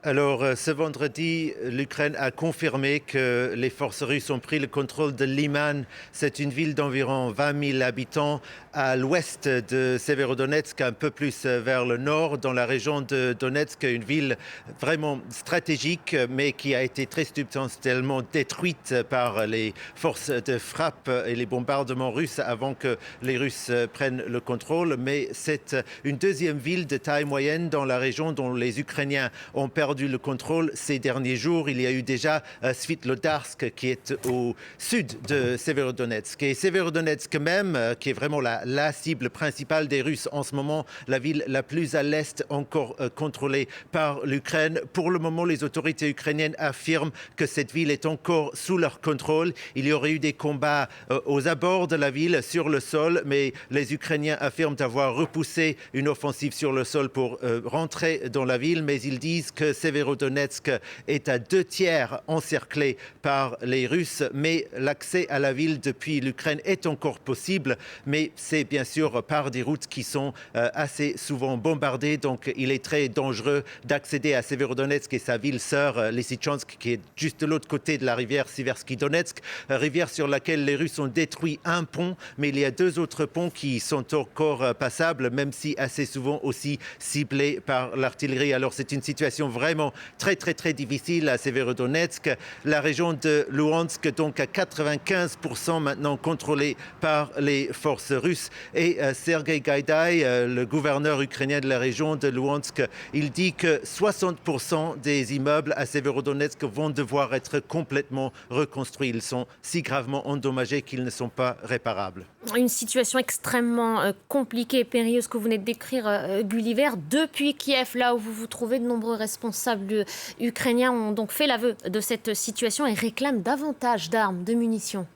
Alors, ce vendredi, l'Ukraine a confirmé que les forces russes ont pris le contrôle de Liman. C'est une ville d'environ 20 000 habitants à l'ouest de Severodonetsk, un peu plus vers le nord, dans la région de Donetsk, une ville vraiment stratégique, mais qui a été très substantiellement détruite par les forces de frappe et les bombardements russes avant que les Russes prennent le contrôle. Mais c'est une deuxième ville de taille moyenne dans la région dont les Ukrainiens ont perdu le contrôle ces derniers jours. Il y a eu déjà Svitlodarsk qui est au sud de Severodonetsk. Et Severodonetsk même, qui est vraiment la cible principale des Russes en ce moment, la ville la plus à l'est encore contrôlée par l'Ukraine. Pour le moment, les autorités ukrainiennes affirment que cette ville est encore sous leur contrôle. Il y aurait eu des combats aux abords de la ville, sur le sol, mais les Ukrainiens affirment avoir repoussé une offensive sur le sol pour rentrer dans la ville, mais ils disent que Severodonetsk est à 2/3 encerclé par les Russes, mais l'accès à la ville depuis l'Ukraine est encore possible, mais c'est bien sûr par des routes qui sont assez souvent bombardées, donc il est très dangereux d'accéder à Severodonetsk et sa ville sœur, Lysychansk, qui est juste de l'autre côté de la rivière Siversky Donetsk, rivière sur laquelle les Russes ont détruit un pont, mais il y a 2 autres ponts qui sont encore passables, même si assez souvent aussi ciblés par l'artillerie. Alors c'est une situation vraiment très difficile à Severodonetsk. La région de Luhansk, donc à 95% maintenant contrôlée par les forces russes. Et Sergei Gaïdaï, le gouverneur ukrainien de la région de Luhansk, il dit que 60% des immeubles à Severodonetsk vont devoir être complètement reconstruits. Ils sont si gravement endommagés qu'ils ne sont pas réparables. Une situation extrêmement compliquée et périlleuse que vous venez de décrire, Gulliver. Depuis Kiev, là où vous vous trouvez, de nombreux responsables ukrainiens ont donc fait l'aveu de cette situation et réclament davantage d'armes, de munitions.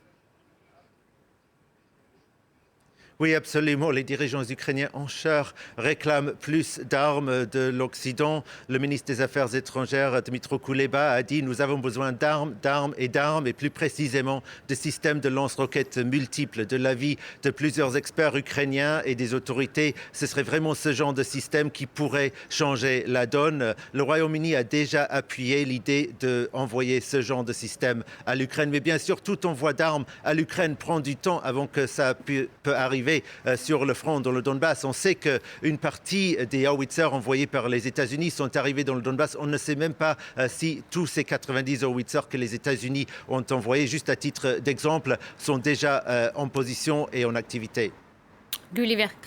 Oui, absolument. Les dirigeants ukrainiens en chair réclament plus d'armes de l'Occident. Le ministre des Affaires étrangères, Dmytro Kuleba, a dit « Nous avons besoin d'armes, et plus précisément de systèmes de lance-roquettes multiples. » De l'avis de plusieurs experts ukrainiens et des autorités, ce serait vraiment ce genre de système qui pourrait changer la donne. Le Royaume-Uni a déjà appuyé l'idée d'envoyer ce genre de système à l'Ukraine. Mais bien sûr, tout envoi d'armes à l'Ukraine prend du temps avant que ça peut arriver sur le front dans le Donbass. On sait qu'une partie des howitzers envoyés par les États-Unis sont arrivés dans le Donbass. On ne sait même pas si tous ces 90 howitzers que les États-Unis ont envoyés, juste à titre d'exemple, sont déjà en position et en activité. Gulliver